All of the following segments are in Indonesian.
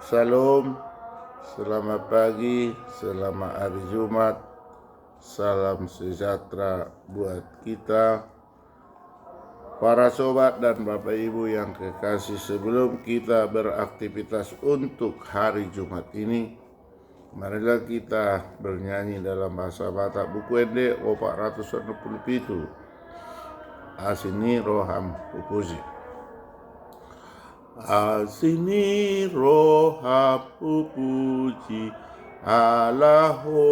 Salam, selamat pagi, selamat hari Jumat, salam sejahtera buat kita, para sobat dan Bapak Ibu yang kekasih. Sebelum kita beraktivitas untuk hari Jumat ini, marilah kita bernyanyi dalam bahasa Batak buku ND 467 Asini Roham Pupuji. Asini roha pupuji Allaho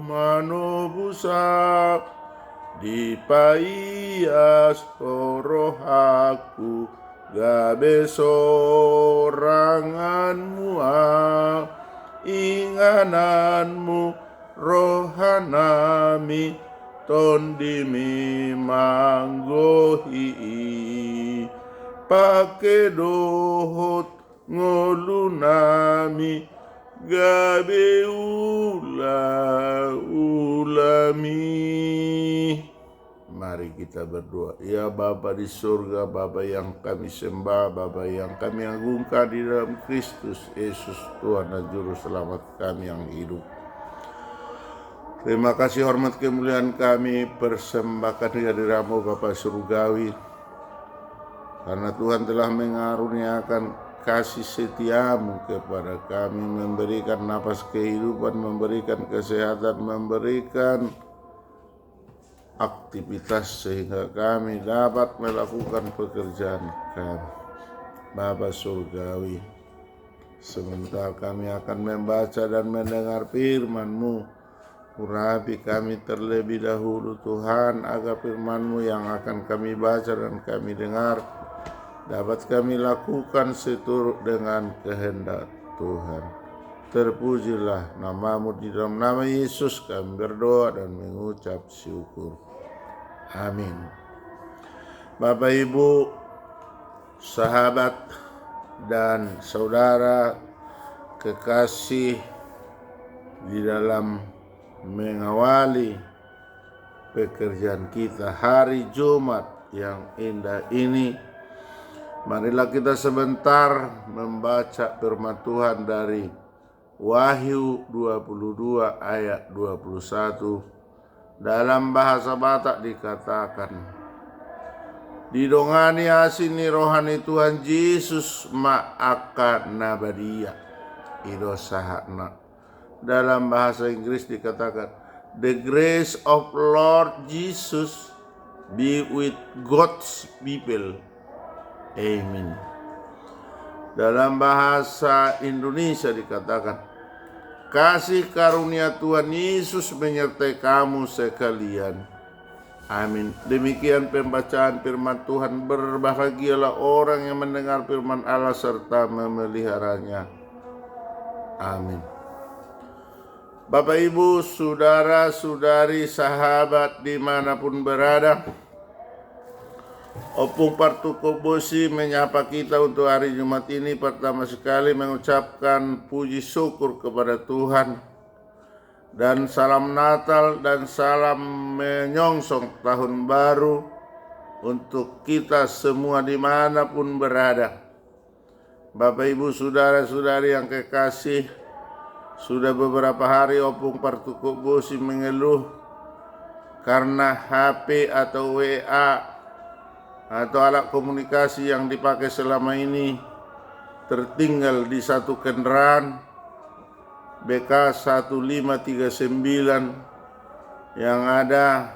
manobusa di paias rohaku gabe soranganmu ingananmu rohanami tondimi manggohi pake dohot ngolunami gabe ulami. Mari kita berdoa. Ya Bapa di surga, Bapa yang kami sembah, Bapa yang kami agungkan di dalam Kristus Yesus Tuhan dan Juru Selamat kami yang hidup. Terima kasih, hormat, kemuliaan kami persembahkan kehadiran-Mu Bapa surgawi, karena Tuhan telah mengaruniakan kasih setia-Mu kepada kami, memberikan napas kehidupan, memberikan kesehatan, memberikan aktivitas sehingga kami dapat melakukan pekerjaan kami. Bapa surgawi, sebentar kami akan membaca dan mendengar firman-Mu. Urapi kami terlebih dahulu Tuhan, agar firman-Mu yang akan kami baca dan kami dengar dapat kami lakukan seturut dengan kehendak Tuhan. Terpujilah nama-Mu, di dalam nama Yesus kami berdoa dan mengucap syukur. Amin. Bapak, Ibu, sahabat dan saudara kekasih di dalam mengawali pekerjaan kita hari Jumat yang indah ini, marilah kita sebentar membaca firman Tuhan dari Wahyu 22 ayat 21. Dalam bahasa Batak dikatakan, didongani asini rohani Tuhan Yesus ma'aka nabadia ido sahakna. Dalam bahasa Inggris dikatakan, the grace of Lord Jesus be with God's people. Amen. Dalam bahasa Indonesia dikatakan, kasih karunia Tuhan Yesus menyertai kamu sekalian. Amin. Demikian pembacaan firman Tuhan. Berbahagialah orang yang mendengar firman Allah serta memeliharanya. Amin. Bapak, Ibu, saudara-saudari, sahabat dimanapun berada, Opung Partukobosi menyapa kita untuk hari Jumat ini. Pertama sekali mengucapkan puji syukur kepada Tuhan, dan salam Natal dan salam menyongsong tahun baru untuk kita semua dimanapun berada. Bapak, Ibu, saudara-saudari yang kekasih, sudah beberapa hari Opung Partukobosi mengeluh karena HP atau WA atau alat komunikasi yang dipakai selama ini tertinggal di satu kendaraan BK 1539 yang ada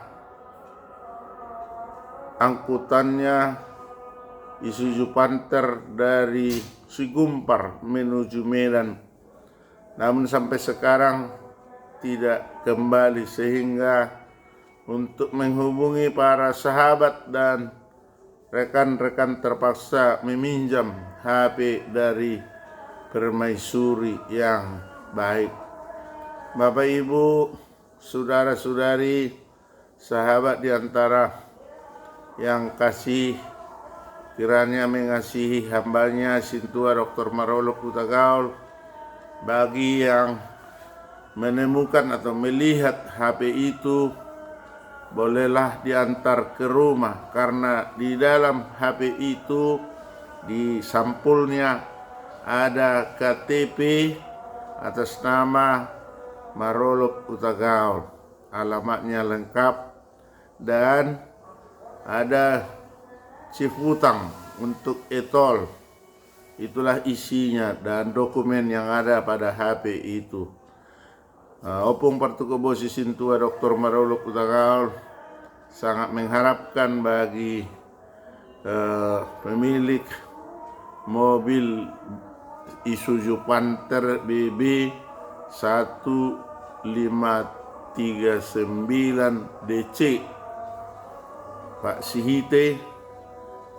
angkutannya Isuzu Panther dari Sigumpar menuju Medan. Namun sampai sekarang tidak kembali, sehingga untuk menghubungi para sahabat dan rekan-rekan terpaksa meminjam HP dari permaisuri yang baik. Bapak, Ibu, saudara-saudari, sahabat diantara yang kasih, kiranya mengasihi hambanya Sintua Dr. Marolo Kutagaul. Bagi yang menemukan atau melihat HP itu, bolehlah diantar ke rumah, karena di dalam HP itu, di sampulnya ada KTP atas nama Marolok Utagaul, alamatnya lengkap, dan ada chip hutang untuk etol. Itulah isinya dan dokumen yang ada pada HP itu. Opung Partukobosi Sintua Dr. Marolok Utagaul sangat mengharapkan bagi pemilik mobil Isuzu Panther BB 1539 DC Pak Sihite,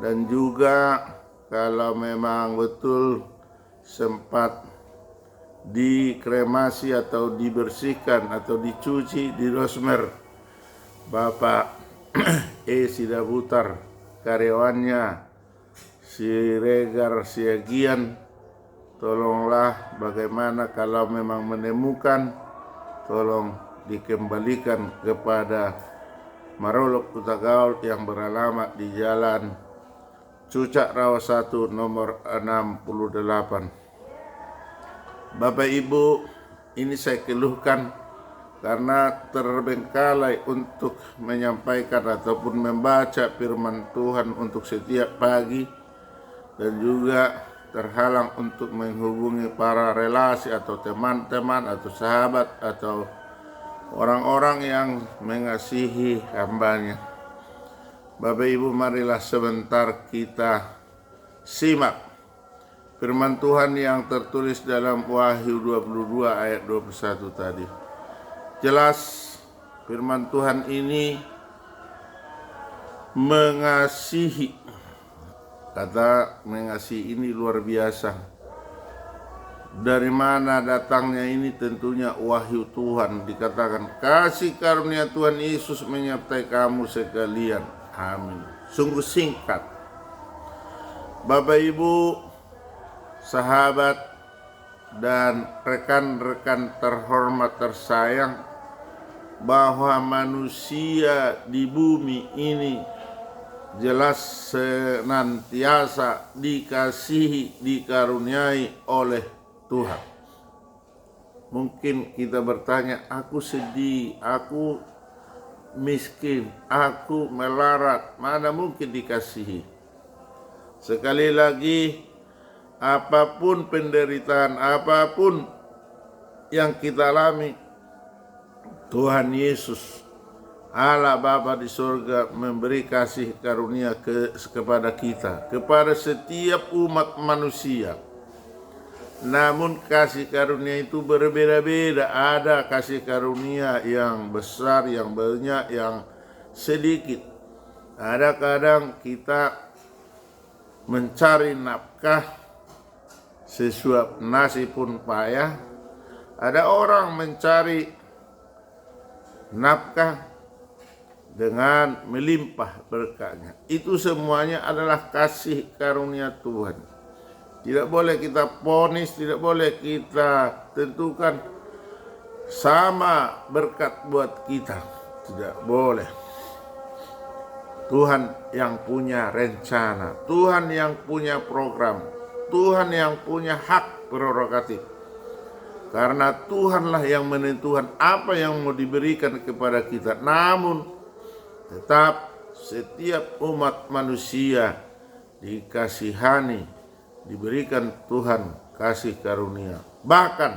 dan juga kalau memang betul sempat dikremasi atau dibersihkan atau dicuci di Rosmer, Bapak Sidabutar, karyawannya Siregar Siagian, tolonglah bagaimana kalau memang menemukan, tolong dikembalikan kepada Marolok Utagaul yang beralamat di Jalan Cucak Rawa 1 nomor 68. Bapak Ibu, ini saya keluhkan karena terbengkalai untuk menyampaikan ataupun membaca firman Tuhan untuk setiap pagi, dan juga terhalang untuk menghubungi para relasi atau teman-teman atau sahabat atau orang-orang yang mengasihi hambanya. Bapak Ibu, marilah sebentar kita simak firman Tuhan yang tertulis dalam Wahyu 22 ayat 21 tadi. Jelas firman Tuhan ini mengasihi. Kata mengasihi ini luar biasa. Dari mana datangnya ini? Tentunya wahyu Tuhan. Dikatakan kasih karunia Tuhan Yesus menyertai kamu sekalian. Amin. Sungguh singkat. Bapak Ibu, sahabat dan rekan-rekan terhormat tersayang, bahwa manusia di bumi ini jelas senantiasa dikasihi, dikaruniai oleh Tuhan. Mungkin kita bertanya, aku sedih, aku miskin, aku melarat, mana mungkin dikasihi? Sekali lagi, apapun penderitaan, apapun yang kita alami, Tuhan Yesus Allah Bapa di surga memberi kasih karunia kepada kita, kepada setiap umat manusia. Namun kasih karunia itu berbeda-beda. Ada kasih karunia yang besar, yang banyak, yang sedikit. Ada kadang kita mencari nafkah, sesuap nasi pun payah. Ada orang mencari nafkah dengan melimpah berkahnya. Itu semuanya adalah kasih karunia Tuhan. Tidak boleh kita vonis, tidak boleh kita tentukan sama berkat buat kita. Tidak boleh. Tuhan yang punya rencana, Tuhan yang punya program, Tuhan yang punya hak prerogatif. Karena Tuhanlah yang menentukan apa yang mau diberikan kepada kita. Namun tetap setiap umat manusia dikasihani, diberikan Tuhan kasih karunia. Bahkan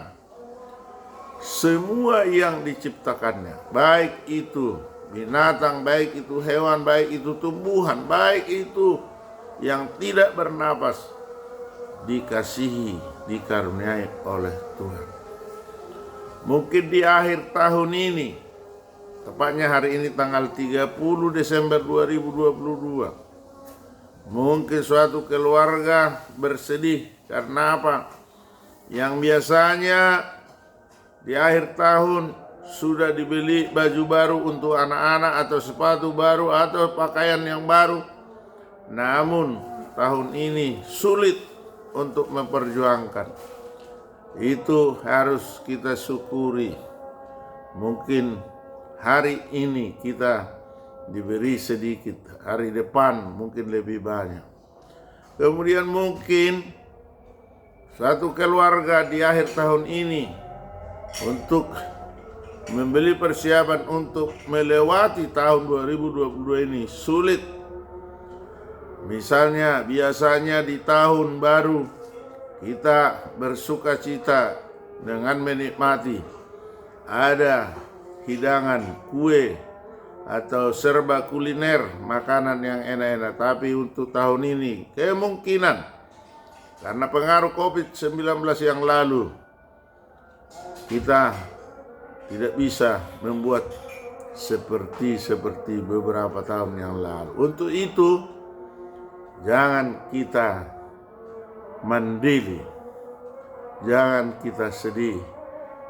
semua yang diciptakannya, baik itu binatang, baik itu hewan, baik itu tumbuhan, baik itu yang tidak bernapas, dikasihi, dikaruniai oleh Tuhan. Mungkin di akhir tahun ini, tepatnya hari ini tanggal 30 Desember 2022, mungkin suatu keluarga bersedih karena apa? Yang biasanya di akhir tahun sudah dibeli baju baru untuk anak-anak atau sepatu baru atau pakaian yang baru. Namun tahun ini sulit untuk memperjuangkan. Itu harus kita syukuri. Mungkin hari ini kita diberi sedikit, hari depan mungkin lebih banyak. Kemudian mungkin satu keluarga di akhir tahun ini untuk membeli persiapan untuk melewati tahun 2022 ini sulit. Misalnya biasanya di tahun baru kita bersuka cita dengan menikmati ada hidangan kue atau serba kuliner, makanan yang enak-enak. Tapi untuk tahun ini kemungkinan karena pengaruh COVID-19 yang lalu kita tidak bisa membuat seperti beberapa tahun yang lalu. Untuk itu jangan kita mandiri, jangan kita sedih,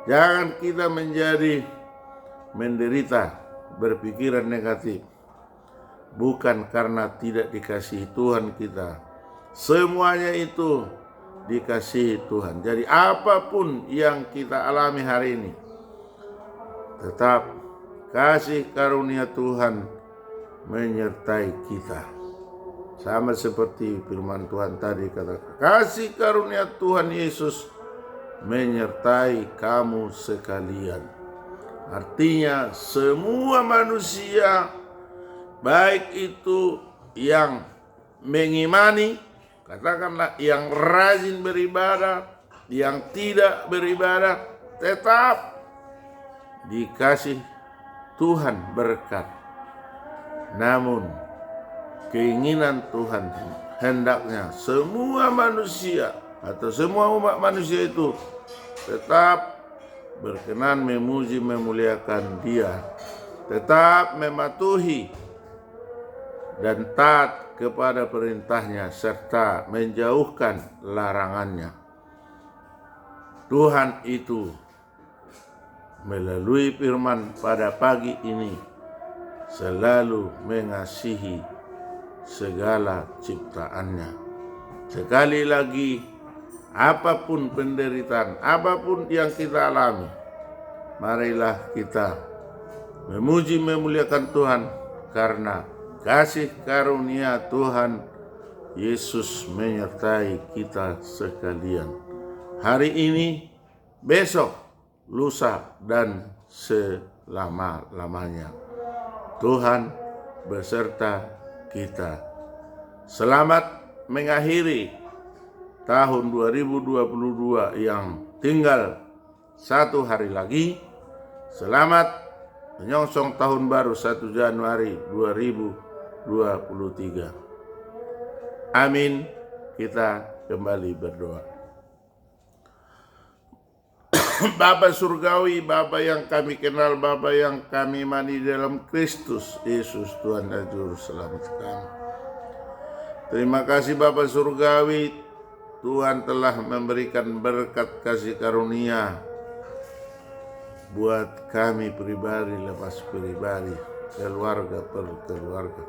jangan kita menjadi menderita, berpikiran negatif. Bukan karena tidak dikasihi Tuhan kita, semuanya itu dikasihi Tuhan. Jadi apapun yang kita alami hari ini, tetap kasih karunia Tuhan menyertai kita. Sama seperti firman Tuhan tadi kata, kasih karunia Tuhan Yesus menyertai kamu sekalian. Artinya semua manusia, baik itu yang mengimani, katakanlah yang rajin beribadah, yang tidak beribadah, tetap dikasih Tuhan berkat. Namun keinginan Tuhan hendaknya semua manusia atau semua umat manusia itu tetap berkenan memuji memuliakan Dia, tetap mematuhi dan taat kepada perintahnya serta menjauhkan larangannya. Tuhan itu melalui firman pada pagi ini selalu mengasihi segala ciptaannya. Sekali lagi, apapun penderitaan, apapun yang kita alami, marilah kita memuji memuliakan Tuhan karena kasih karunia Tuhan Yesus menyertai kita sekalian. Hari ini, besok, lusa, dan selama-lamanya. Tuhan beserta kita. Selamat mengakhiri tahun 2022 yang tinggal 1 hari lagi. Selamat menyongsong tahun baru 1 Januari 2023. Amin. Kita kembali berdoa. Bapa surgawi, Bapa yang kami kenal, Bapa yang kami imani dalam Kristus Yesus Tuhan dan Juru Selamat kami. Terima kasih Bapa surgawi, Tuhan telah memberikan berkat kasih karunia buat kami pribadi lepas pribadi, keluarga per keluarga.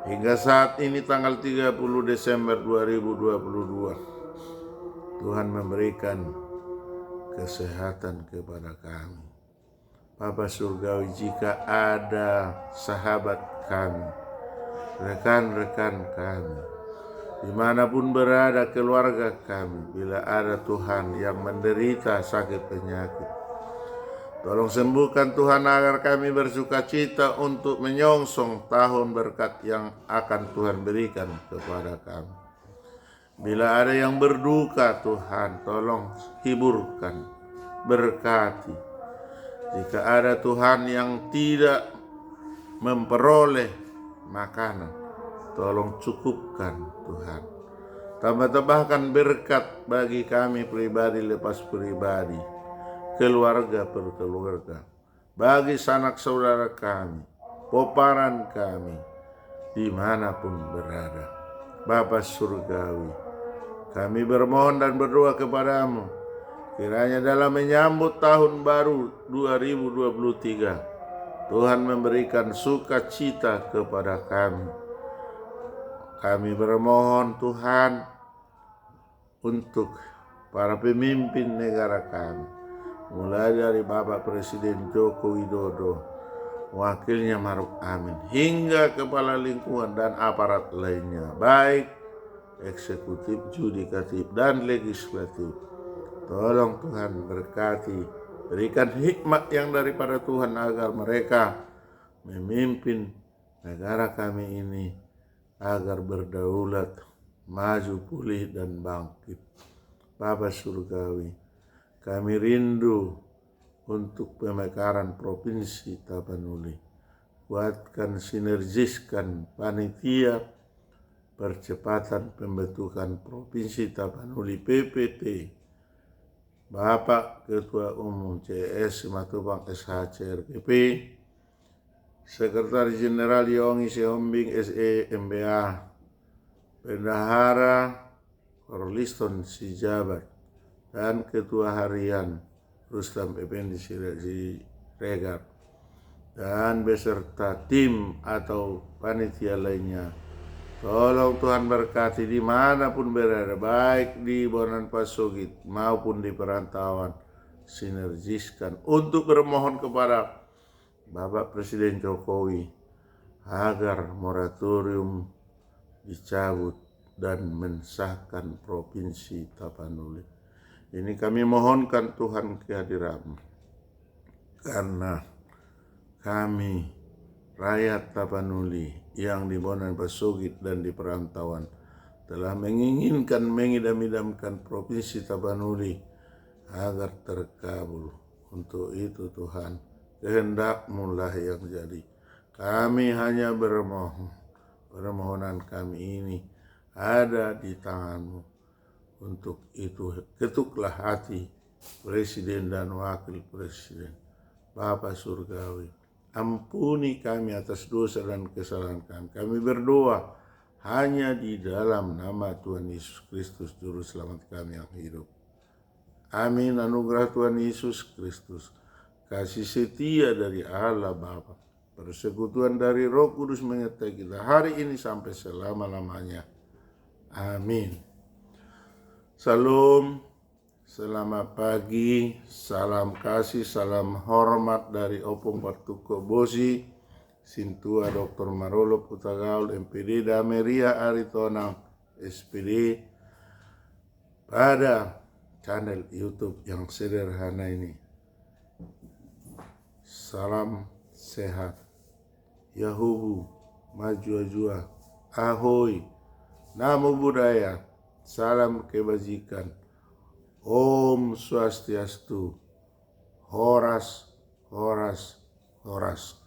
Hingga saat ini tanggal 30 Desember 2022, Tuhan memberikan kesehatan kepada kami. Bapa surgawi, jika ada sahabat kami, rekan-rekan kami, dimanapun berada keluarga kami, bila ada Tuhan yang menderita sakit penyakit, tolong sembuhkan Tuhan agar kami bersuka cita untuk menyongsong tahun berkat yang akan Tuhan berikan kepada kami. Bila ada yang berduka, Tuhan tolong hiburkan, berkati. Jika ada Tuhan yang tidak memperoleh makanan, tolong cukupkan Tuhan. Tambah-tambahkan berkat bagi kami pribadi lepas pribadi, keluarga per keluarga, bagi sanak saudara kami, poparan kami, dimanapun berada. Bapa surgawi, kami bermohon dan berdoa kepadamu, kiranya dalam menyambut tahun baru 2023, Tuhan memberikan sukacita kepada kami. Kami bermohon Tuhan untuk para pemimpin negara kami, mulai dari Bapak Presiden Joko Widodo, wakilnya Maruf Amin, hingga kepala lingkungan dan aparat lainnya, baik eksekutif, yudikatif, dan legislatif. Tolong Tuhan berkati, berikan hikmat yang daripada Tuhan agar mereka memimpin negara kami ini agar berdaulat, maju, pulih, dan bangkit. Bapa Surgawi, kami rindu untuk pemekaran Provinsi Tapanuli. Kuatkan, sinergiskan panitia percepatan pembentukan Provinsi Tapanuli PPT. Bapak Ketua Umum CS Matubang SHC RPP, Sekretaris Jenderal Yongi Sehombing SE MBA, Bendahara Korliston Sijabat, dan Ketua Harian Rustam Effendi Siregar, dan beserta tim atau panitia lainnya. Tolong Tuhan berkati dimanapun berada, baik di Bonan Pasogit maupun di perantauan. Sinergiskan untuk bermohon kepada Bapak Presiden Jokowi agar moratorium dicabut dan mensahkan Provinsi Tapanuli. Ini kami mohonkan Tuhan kehadiran, karena kami rakyat Tapanuli yang di Bonan Pasogit dan di perantauan telah menginginkan, mengidam-idamkan Provinsi Tapanuli agar terkabul. Untuk itu Tuhan, kehendak-Mu lah yang jadi. Kami hanya bermohon, permohonan kami ini ada di tangan-Mu. Untuk itu ketuklah hati Presiden dan Wakil Presiden. Bapa Surgawi, ampuni kami atas dosa dan kesalahan kami. Kami berdoa hanya di dalam nama Tuhan Yesus Kristus, Juru Selamat kami yang hidup. Amin. Anugerah Tuhan Yesus Kristus, kasih setia dari Allah Bapa, persekutuan dari Roh Kudus menyertai kita hari ini sampai selama-lamanya. Amin. Salam, selamat pagi, salam kasih, salam hormat dari Opung Partuko Bosi, Sintua Dr. Marolo Putagaul, MPD Dameria Aritonang, SPD, pada channel YouTube yang sederhana ini. Salam sehat, Yahubu, maju ajua, ahoy, namo buddhaya, salam kebajikan, Om Swastiastu, Horas, Horas, Horas.